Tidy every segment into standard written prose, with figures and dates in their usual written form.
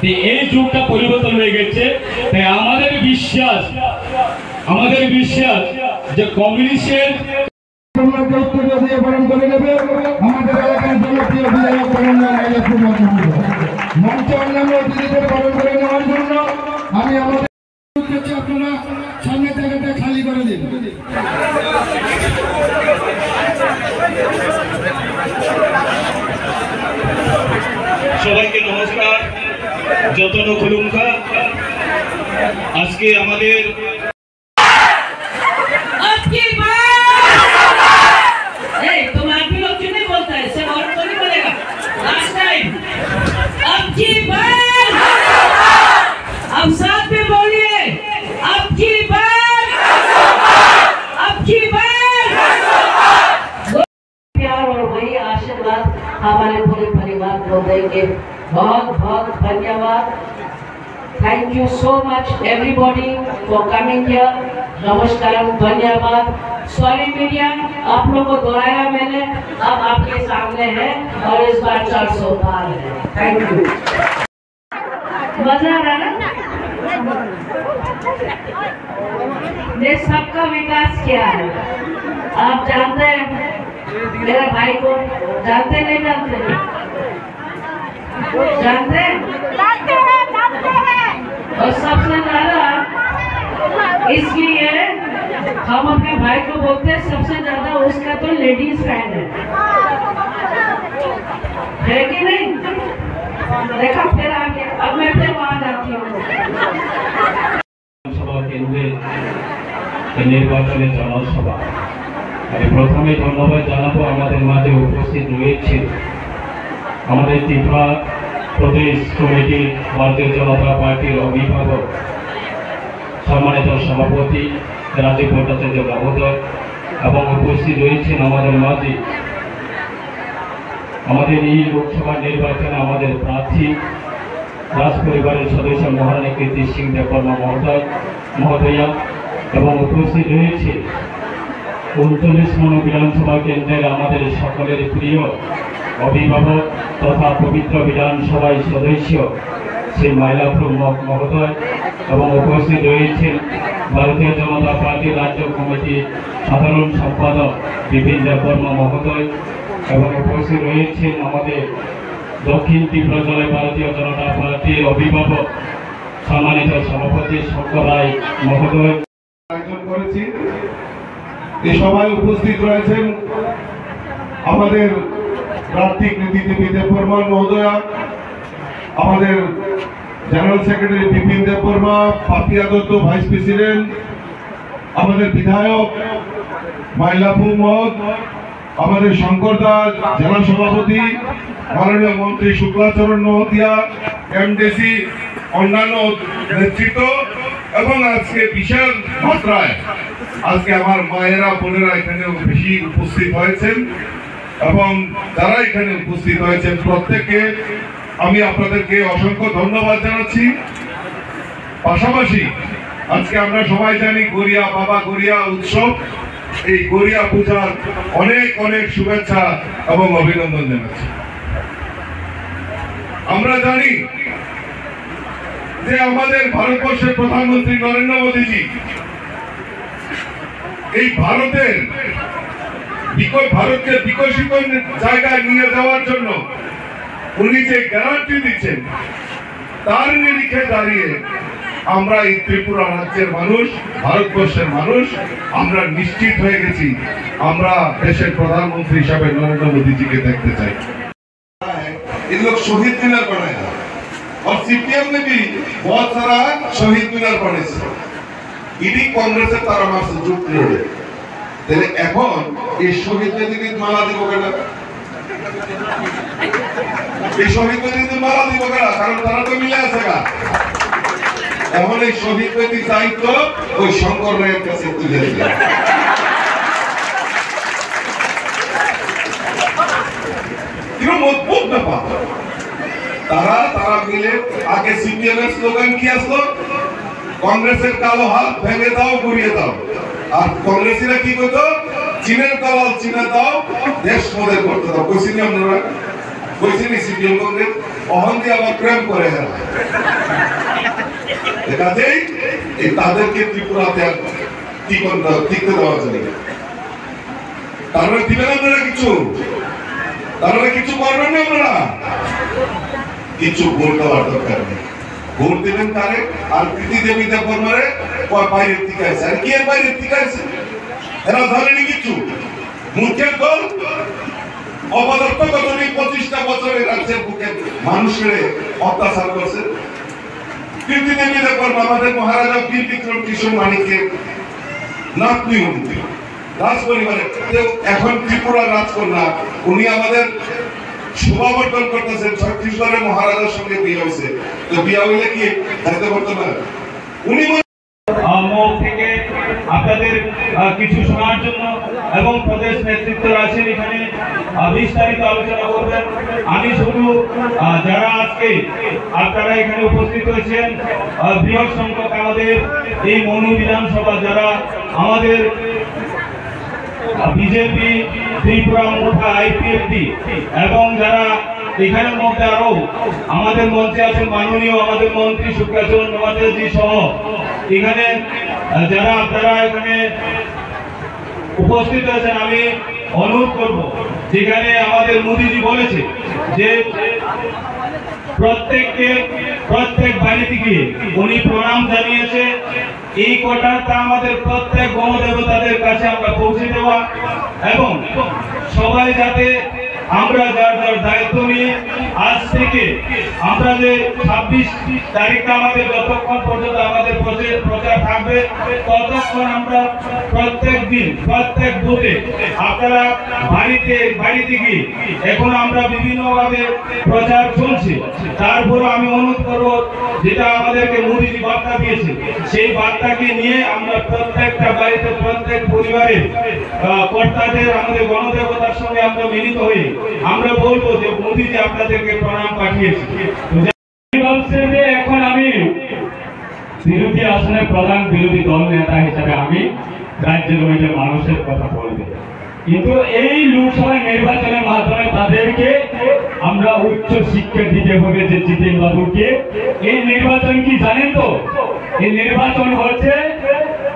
এই যুগটা পরিবর্তন হয়ে গেছে। তাই আমাদের বিশ্বাস যে কমিউনিস্টের পালন করে নেবে আমাদের এলাকার জনপ্রিয় বিধায়ক মঞ্চ অন্যান্য অতিথিদের পালন করে নেওয়ার জন্য আমি আমাদের আপনারা সামনের জায়গাটা খালি করে দিন। সবাইকে নমস্কার, যতন খুলুমখা। আজকে আমাদের अब साथ में बोलिए, अब की बार, अब की बार। प्यार और वही आशीर्वाद हमारे पूरे परिवार को देंगे। बहुत बहुत धन्यवाद। Thank you so much everybody for coming here. नमस्कार, धन्यवाद। सॉरी मीडिया, आप लोग को दोहराया मैंने, अब आपके सामने है और इस बार 400 पार है। Thank you. मजा आ रहा ना? ये सबका विकास किया है। आप जानते हैं मेरा भाई को, जानते नहीं जानते? जानते हैं? और सबसे ज्यादा इसलिए हम अपने भाई को बोलते हैं, सबसे ज्यादा उसका तो लेडीज फैन है कि नहीं? देखा फिर आगे, अब मैं फिर वहां जाती हूँ। নির্বাচনে জনসভা আমি প্রথমে ধন্যবাদ জানাবো আমাদের মাঝে উপস্থিত রয়েছে আমাদের ত্রিপুরা প্রদেশ কমিটির ভারতীয় জনতা পার্টির অভিভাবক সম্মানিত সভাপতি রাজীব ভট্টাচার্য মহোদয় এবং উপস্থিত রয়েছেন আমাদের মাঝে আমাদের এই লোকসভা নির্বাচনে আমাদের প্রার্থী রাজ পরিবারের সদস্য মহারানী কীর্তি সিং দেববর্মা মহোদয়া এবং উপস্থিত রয়েছে ৩৯ নং বিধানসভা কেন্দ্রের আমাদের সকলের প্রিয় অভিভাবক তথা পবিত্র বিধানসভায় সদস্য শ্রী মাইলাপুর মহোদয় এবং উপস্থিত রয়েছেন ভারতীয় জনতা পার্টির রাজ্য কমিটির সাধারণ সম্পাদক বিপিন দেববর্মা মহোদয় এবং উপস্থিত রয়েছেন আমাদের দক্ষিণ ত্রিপুরা জেলায় ভারতীয় জনতা পার্টির অভিভাবক সম্মানিত সভাপতি শঙ্কর রায় মহোদয়। করেছি এই সভায় উপস্থিত রয়েছেন আমাদের প্রার্থী কৃতিদেবী দেববর্মা মহোদয়া, আমাদের general secretary Bipin Debbarma, Papia Dutta vice president, আমাদের বিধায়ক মাইলাপুর মহোদ, আমাদের শঙ্কর দাস জেলা সভাপতি, মাননীয় মন্ত্রী শুক্লাচরণ নহতিয়া, এমডিসি, অন্যান্য নেতৃত্ব এবং আজকে বিশাল মাত্রায় আজকে আমার মায়েরা বোনেরা এখানে বেশি উপস্থিত হয়েছেন এবং যারা এখানে উপস্থিত হয়েছেন প্রত্যেককে আমি আপনাদেরকে অসংখ্য ধন্যবাদ জানাচ্ছি। পাশাপাশি আজকে আমরা সবাই জানি গড়িয়া বাবা গড়িয়া উৎসব, এই গড়িয়া পূজার অনেক অনেক শুভেচ্ছা এবং অভিনন্দন জানাচ্ছি। আমরা জানি যে আমাদের ভারতবর্ষের প্রধানমন্ত্রী নরেন্দ্র মোদীজি এই ভারতকে বিকশিত জায়গায় নিয়ে যাওয়ার জন্য উনি যে গ্যারান্টি দিচ্ছেন তার নিরিখে দাঁড়িয়ে আমরা এই ত্রিপুরা রাজ্যের মানুষ, ভারতবর্ষের মানুষ আমরা নিশ্চিত হয়ে গেছি আমরা দেশের প্রধানমন্ত্রী হিসাবে নরেন্দ্র মোদীজিকে দেখতে চাই। इन लोग शहीद मिनार बनाया और सीपीएम ने भी बहुत सारा शहीद मिनार बनाইছে। ইডি কংগ্রেসের তারা মাসে যুক্ত হয়ে তাহলে এখন এই শহীদ বেদিতে মালা দিব কেন? এই শহীদ বেদিতে মালা দিব কেন? কারণ তারা তো মিলে আছে গা। এখন এই শহীদ বেদির দায়িত্ব ওই শঙ্কর রায়ের কাছে তুলে দিল। মজবুত ব্যাপার। তারা মিলে আগে সিপিএম এর স্লোগান কি আসলো? কংগ্রেসের কালো হাত ভেঙে দাও, গুড়িয়ে দাও। আর কংগ্রেসীরা কি করতো? চীনের দালাল চিনে দাও, দেশ মোদের করতে দাও। কইছিনি আপনারা? কইছিনি সিপিএম কংগ্রেস? অহন দিয়ে আবার প্রেম করে হেরা কাজেই তাদেরকে ত্রিপুরাতে টিকতে দেওয়া যায় তারা দিবেন আপনারা কিছু তারা কিছু করবেন না আপনারা কিছু ভোট দেওয়ার দরকার নেই ভোট দেবেন কারে আর প্রীতি দেবী দেবরে বাইরের থেকে আসে আর কি এর বাইরের থেকে আসে এরা ধরেনি কিছু মুখের দল অপদার্থ কতটি 25টা বছরের রাজ্যের বুকে মানুষের অত্যাচার করছে প্রীতি দেবী দেবর আমাদের মহারাজা বীর বিক্রম কিশোর মানিকের নাতনি উনি রাজ পরিবারে এখন ত্রিপুরা রাজকন্যা উনি আমাদের শোভাবর্ধন করতেছেন ছত্তিশগড়ের মহারাজার সঙ্গে বিয়ে হয়েছে তো বিয়ে হইলে কি থাকতে পারতো না উনি মুখ থেকে আপনাদের কিছু শোনার জন্য এবং প্রদেশ নেতৃত্ব আছেন এখানে বিস্তারিত আলোচনা করবেন আমি শুধু যারা আজকে আপনারা এখানে উপস্থিত হয়েছেন বৃহৎ সংখ্যক আমাদের এই মনু বিধানসভা যারা আমাদের বিজেপি ত্রিপুরা মোর্চা আইপিএফটি এবং যারা এখানের মধ্যে আরো আমাদের মঞ্চে আছেন মাননীয় আমাদের মন্ত্রী সুকাচরণ মহাশয়জি সহ এখানে যারা আপনারা এখানে উপস্থিত আছেন আমি অনুরোধ করব যেখানে আমাদের মোদিজি বলেছে যে প্রত্যেক বাড়িতে গিয়ে উনি প্রণাম জানিয়েছে এই কথাটা আমাদের প্রত্যেক গণদেবতাদের কাছে আমরা পৌঁছে দেওয়া এবং সবাই যাতে আমরা যার যার দায়িত্ব নিয়ে আজ থেকে আমরা যে 26 তারিখটা আমাদের যতক্ষণ পর্যন্ত আমাদের প্রচার থাকবে ততক্ষণ আমরা প্রত্যেক দিন প্রত্যেক বুথে আপনারা বাড়িতে গিয়ে এখন আমরা বিভিন্নভাবে প্রচার চলছে তারপর আমি অনুরোধ করবো যেটা আমাদেরকে মোদীজি বার্তা দিয়েছে সেই বার্তাকে নিয়ে আমরা প্রত্যেকটা বাড়িতে প্রত্যেক পরিবারের কর্তাদের আমাদের গণদেবতার সঙ্গে আমরা মিলিত হয়ে আমরা বলবো যে মোদীজি আপনাদেরকে প্রণাম পাঠিয়েছে এখন আমি বিরোধী আসনের প্রধান বিরোধী দল নেতা হিসাবে আমি রাজ্যের মধ্যে মানুষের কথা বলবো কিন্তু এই লোকসভা নির্বাচনের মাধ্যমে তাদেরকে আমরা উচ্চ শিক্ষা দিতে হবে যে জিতেন বাবুকে এই নির্বাচন কি জানেন তো এই নির্বাচন হচ্ছে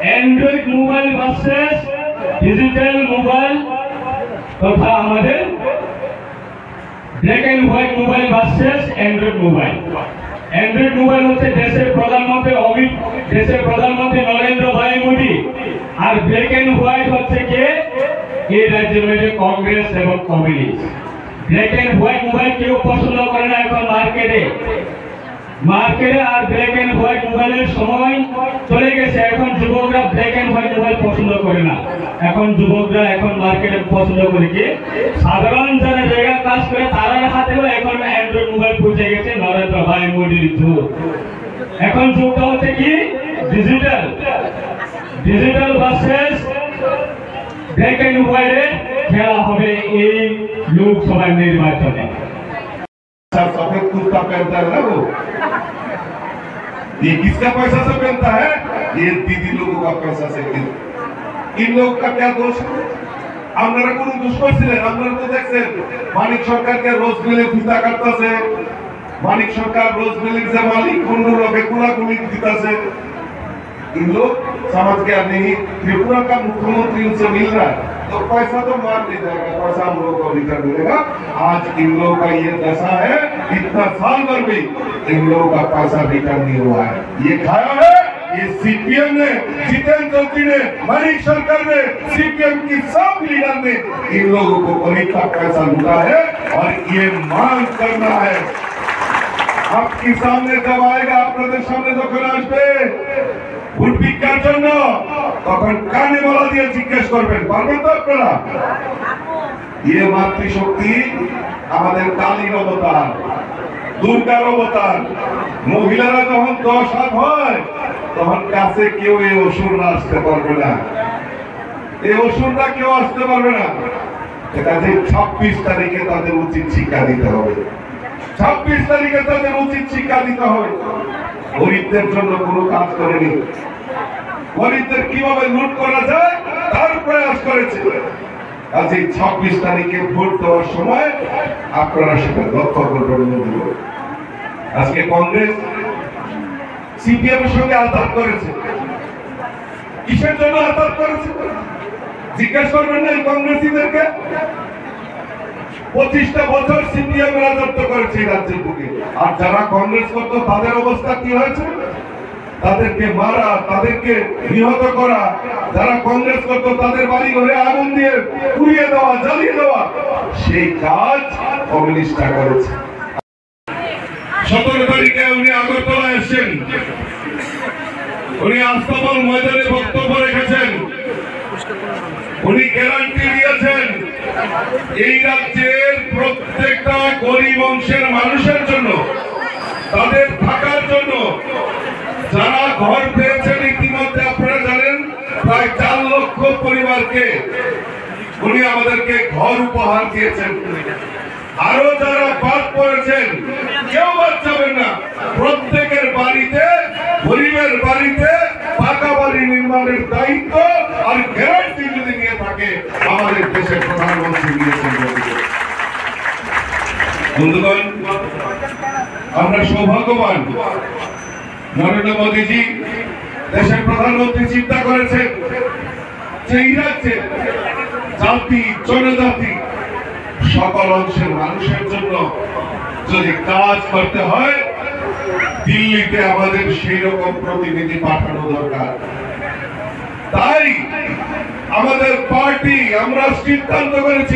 Android mobile versus digital mobile তথা আমাদের black and white mobile versus Android mobile Android mobile হচ্ছে দেশের প্রধানমন্ত্রী নরেন্দ্র ভাই মোদী আর ব্ল্যাক এন্ড হোয়াইট হচ্ছে কে এই রাজ্যের মধ্যে কংগ্রেস এবং communist black and white mobile কেউ পছন্দ করে না এখন মার্কেটে আর ব্ল্যাক এন্ড হোয়াইট মোবাইলের সময় চলে গেছে এখন যুবকরা ব্ল্যাক এন্ড হোয়াইট মোবাইল পছন্দ করে না এখন যুবকরা এখন মার্কেটে পছন্দ করে কি সাধারণ যারা জায়গা কাজ করে তারা হাতেও এখন অ্যান্ড্রয়েড মোবাইল পৌঁছে গেছে নরেন্দ্র ভাই মোদীর যুগ এখন যুগটা হচ্ছে কি ডিজিটাল ভার্সেস ব্ল্যাক এন্ড হোয়াইটে খেলা হবে এই লোকসভা নির্বাচনে सफेद कुर्ता पहनता है ना वो ये किसका पैसा से पहनता है ये दीदी लोगों का पैसा से इन लोगों का क्या दोष है আপনারা কোন দোষ করছিলেন আপনারা তো দেখছেন মানিক সরকারকে রোজ মিলে ভিতা কাটতেছে মানিক সরকার रोज मिलिंग से मालिक कुंडू लोग कुलाकुली दितासे इन लोग समझ गया नहीं त्रिपुरा का मुख्यमंत्री उनसे मिल रहा है तो पैसा तो मार नहीं जाएगा पैसा हम लोगों को रिटर्न मिलेगा आज इन लोगों का ये दशा है इतना साल भर भी इन लोगों का पैसा रिटर्न नहीं हुआ है ये खाया है ये सीपीएम ने जितेंद्र चौधरी ने मनीष सरकार ने सीपीएम की सब लीडर ने इन लोगों को गरीब का पैसा लूटा है और ये मांग करना है आपके सामने जब आएगा আপনাদের সামনে যখন আসবে ভোট ভিক্ষার জন্য তখন কানে বলা দিয়ে জিজ্ঞেস করবেন পারবেন তো আপনারা ये মাতৃশক্তি আমাদের কালীর অবতার দুর্গার অবতার মহিলারা যখন 10 হাত হয় তখন কাছে কেউ এই অসুররা আসতে পারবে না এই অসুররা কেউ আসতে পারবে না কাজে 26 তারিখে তাদের উচিত শিক্ষা দিতে হবে 26 তারিখে তাদের উচিত শিক্ষা দিতে হবে গরিবদের জন্য কোনো কাজ করেনি গরিবদের কিভাবে লুট করা যায় তার প্রয়াস করেছে আজ এই 26 তারিখে ভোট দেওয়ার সময় আপনারা সেটা লক্ষ্য করবেন আজকে কংগ্রেস সিপিএম এর সঙ্গে আলাপ করেছে। কিসের জন্য আলাপ করেছে জিজ্ঞেস করবেন না এই কংগ্রেসীদেরকে? 25টা বছর সিপিএম রাজত্ব করেছে এই রাজ্যের বুকে, আর যারা কংগ্রেস করতো তাদের অবস্থা কি হয়েছে? তাদেরকে মারা, তাদেরকে নিহত করা, যারা কংগ্রেস করতো তাদের বাড়ি ঘরে আগুন দিয়ে পুড়িয়ে দেওয়া, জ্বালিয়ে দেওয়া, সেই কাজ কমিউনিস্টরা করেছে। 17 তারিখে উনি আগরতলা এসেছেন, উনি আস্তাবল ময়দানে বক্তব্য রেখেছেন, উনি গ্যারান্টি দিয়েছেন এই রাজ্যের প্রত্যেকটা গরিব অংশের মানুষের জন্য, তাদের থাকার জন্য, যারা ঘর পেয়েছেন ইতিমধ্যে আপনারা জানেন প্রায় 4 লক্ষ পরিবারকে উনি আমাদেরকে ঘর উপহার দিয়েছেন। আরো যারা বাদ পড়েছেন কেউ বাদ যাবেন না, প্রত্যেকের বাড়িতে, গরিবের বাড়িতে পাকা বাড়ি নির্মাণের দায়িত্ব আর গ্যারান্টি যদি নিয়ে থাকে আমাদের দেশের প্রধানমন্ত্রী নিয়েছেন। বন্ধুগণ, আমরা সৌভাগ্যবান, নরেন্দ্র মোদীজি দেশের প্রধানমন্ত্রী চিন্তা করেছেন যে এই রাজ্যে জাতি, জনজাতি, সকল অংশের মানুষের জন্য যদি কাজ করতে হয় দিল্লিতে আমাদের সেই রকম প্রতিনিধি পাঠানো দরকার। তাই আমাদের পার্টি, আমরা সিদ্ধান্ত করেছি